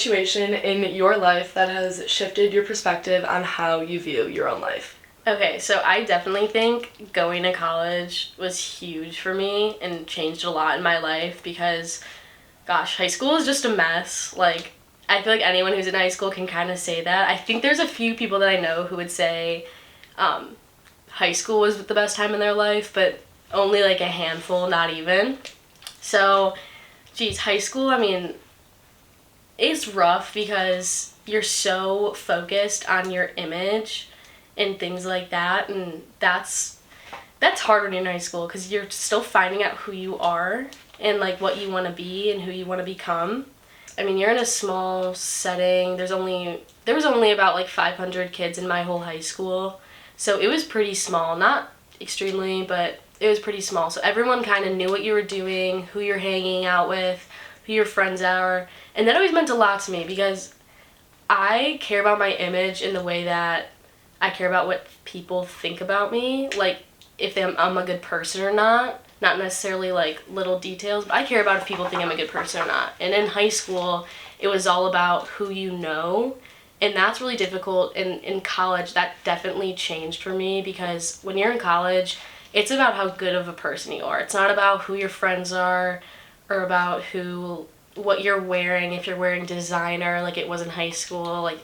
situation in your life that has shifted your perspective on how you view your own life? Okay, so I definitely think going to college was huge for me and changed a lot in my life because, gosh, high school is just a mess. Like, I feel like anyone who's in high school can kind of say that. I think there's a few people that I know who would say high school was the best time in their life, but only like a handful, not even. So, geez, high school, I mean, it's rough because you're so focused on your image and things like that, and that's hard when you're in high school because you're still finding out who you are and like what you want to be and who you want to become. I mean, you're in a small setting. There was only about like 500 kids in my whole high school, so it was pretty small. Not extremely, but it was pretty small. So everyone kind of knew what you were doing, who you're hanging out with, who your friends are, and that always meant a lot to me because I care about my image in the way that I care about what people think about me, like if I'm a good person or not. Not necessarily like little details, but I care about if people think I'm a good person or not. And in high school, it was all about who you know, and that's really difficult. And in college, that definitely changed for me because when you're in college, it's about how good of a person you are. It's not about who your friends are or about what you're wearing, if you're wearing designer like it was in high school. Like,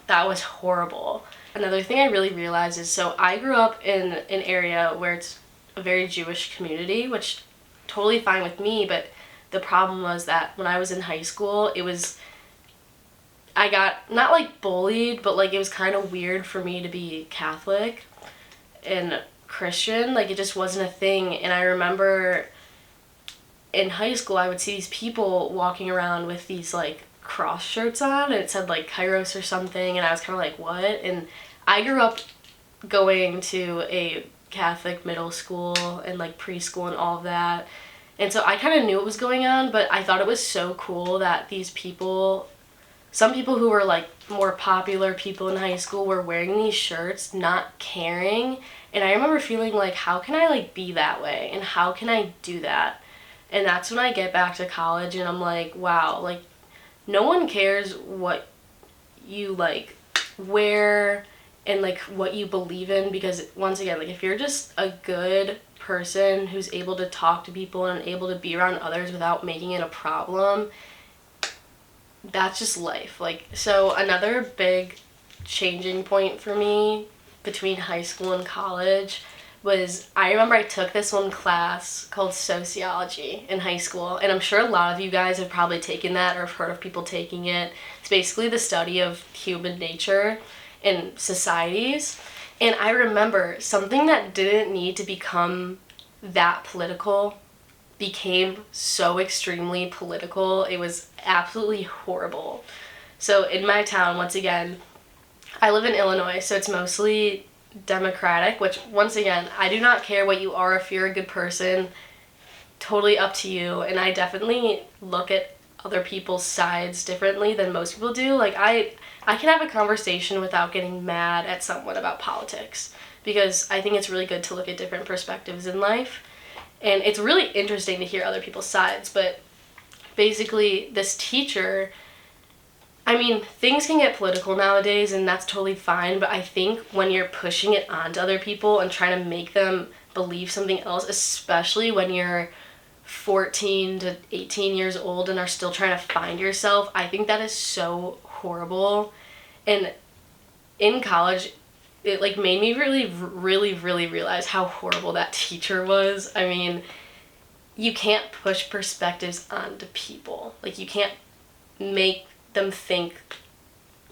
that was horrible. Another thing I really realized is, so I grew up in an area where it's a very Jewish community, which totally fine with me, but the problem was that when I was in high school, I got not like bullied, but like it was kind of weird for me to be Catholic and Christian. Like, it just wasn't a thing. And I remember in high school I would see these people walking around with these like cross shirts on, and it said like Kairos or something, and I was kind of like, what? And I grew up going to a Catholic middle school and like preschool and all of that, and so I kind of knew what was going on, but I thought it was so cool that some people who were like more popular people in high school were wearing these shirts, not caring. And I remember feeling like, how can I like be that way, and how can I do that? And that's when I get back to college and I'm like, wow, like no one cares what you like wear and like what you believe in, because once again, like if you're just a good person who's able to talk to people and able to be around others without making it a problem, that's just life. Like, so another big changing point for me between high school and college was, I remember I took this one class called Sociology in high school, and I'm sure a lot of you guys have probably taken that or have heard of people taking it. It's basically the study of human nature and societies. And I remember something that didn't need to become that political became so extremely political. It was absolutely horrible. So in my town, once again, I live in Illinois, so it's mostly Democratic, which once again, I do not care what you are. If you're a good person, totally up to you. And I definitely look at other people's sides differently than most people do. Like, I can have a conversation without getting mad at someone about politics, because I think it's really good to look at different perspectives in life. And it's really interesting to hear other people's sides. But basically, this teacher, I mean, things can get political nowadays, and that's totally fine, but I think when you're pushing it onto other people and trying to make them believe something else, especially when you're 14 to 18 years old and are still trying to find yourself, I think that is so horrible. And in college, it like made me really, really, really realize how horrible that teacher was. I mean, you can't push perspectives onto people. Like, you can't make them think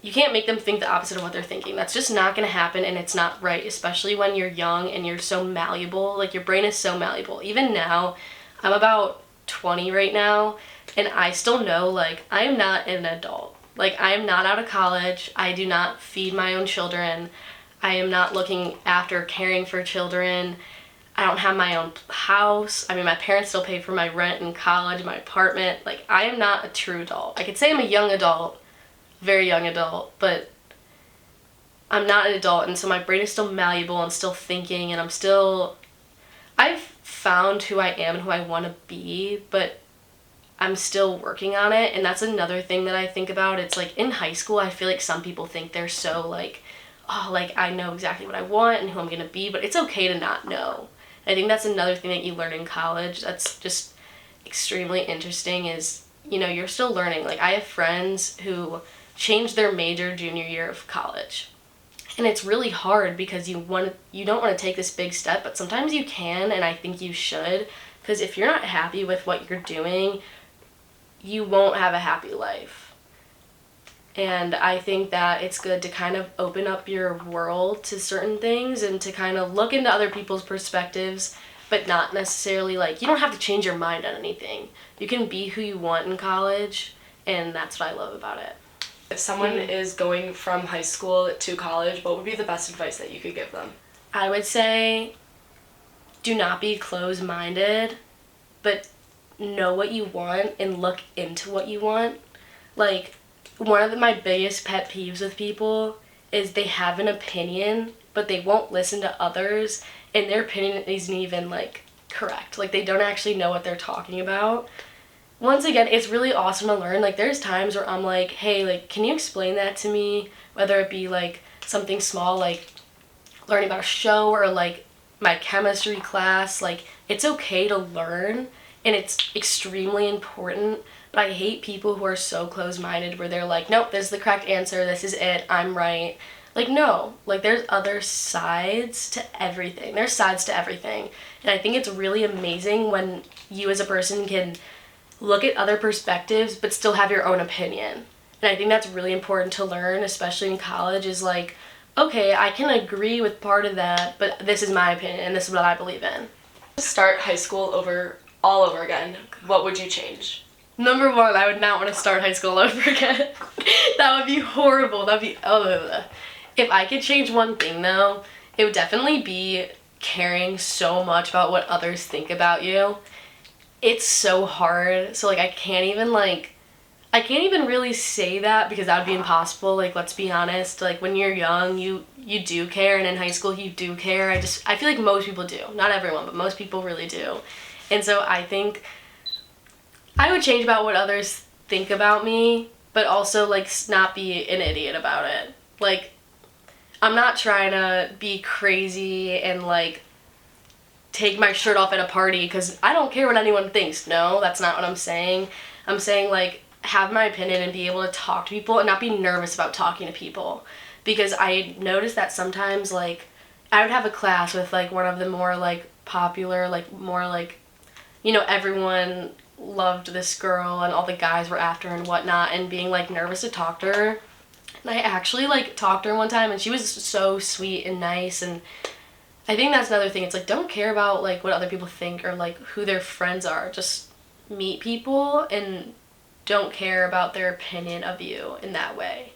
the opposite of what they're thinking. That's just not going to happen, and it's not right, especially when you're young and you're so malleable. Like, your brain is so malleable. Even now, I'm about 20 right now, and I still know, like, I am not an adult. Like, I am not out of college. I do not feed my own children. I am not looking after caring for children. I don't have my own house. I mean, my parents still pay for my rent in college, my apartment. Like, I am not a true adult. I could say I'm a young adult, very young adult, but I'm not an adult, and so my brain is still malleable and still thinking, and I've found who I am and who I want to be, but I'm still working on it, and that's another thing that I think about. It's like in high school, I feel like some people think they're so like, oh, like I know exactly what I want and who I'm gonna be, but it's okay to not know. I think that's another thing that you learn in college that's just extremely interesting is, you're still learning. Like I have friends who changed their major junior year of college. And it's really hard because you don't want to take this big step, but sometimes you can, and I think you should, because if you're not happy with what you're doing, you won't have a happy life. And I think that it's good to kind of open up your world to certain things and to kind of look into other people's perspectives, but not necessarily like, you don't have to change your mind on anything. You can be who you want in college, and that's what I love about it. If someone is going from high school to college, what would be the best advice that you could give them? I would say do not be closed-minded, but know what you want and look into what you want. Like, one of my biggest pet peeves with people is they have an opinion, but they won't listen to others, and their opinion isn't even, like, correct. Like, they don't actually know what they're talking about. Once again, it's really awesome to learn. Like, there's times where I'm like, hey, like, can you explain that to me? Whether it be, like, something small, like learning about a show or, like, my chemistry class. Like, it's okay to learn, and it's extremely important. But I hate people who are so closed-minded where they're like, nope, this is the correct answer. This is it. I'm right. Like, no. Like, there's other sides to everything. There's sides to everything. And I think it's really amazing when you as a person can look at other perspectives but still have your own opinion. And I think that's really important to learn, especially in college, is like, okay, I can agree with part of that, but this is my opinion and this is what I believe in. Start high school all over again, what would you change? Number one, I would not want to start high school over again. That would be horrible. That would be, oh. If I could change one thing though, it would definitely be caring so much about what others think about you. It's so hard. So, like, I can't even really say that because that would be impossible. Like, let's be honest. Like, when you're young, you do care, and in high school, you do care. I feel like most people do. Not everyone, but most people really do. And so I think I would change about what others think about me, but also, like, not be an idiot about it. Like, I'm not trying to be crazy and, like, take my shirt off at a party because I don't care what anyone thinks. No, that's not what I'm saying. I'm saying, like, have my opinion and be able to talk to people and not be nervous about talking to people. Because I noticed that sometimes, like, I would have a class with, like, one of the more, like, popular, like, more, like, everyone loved this girl and all the guys were after her and whatnot, and being, like, nervous to talk to her. And I actually, like, talked to her one time, and she was so sweet and nice, and I think that's another thing. It's like, don't care about, like, what other people think or, like, who their friends are. Just meet people and don't care about their opinion of you in that way.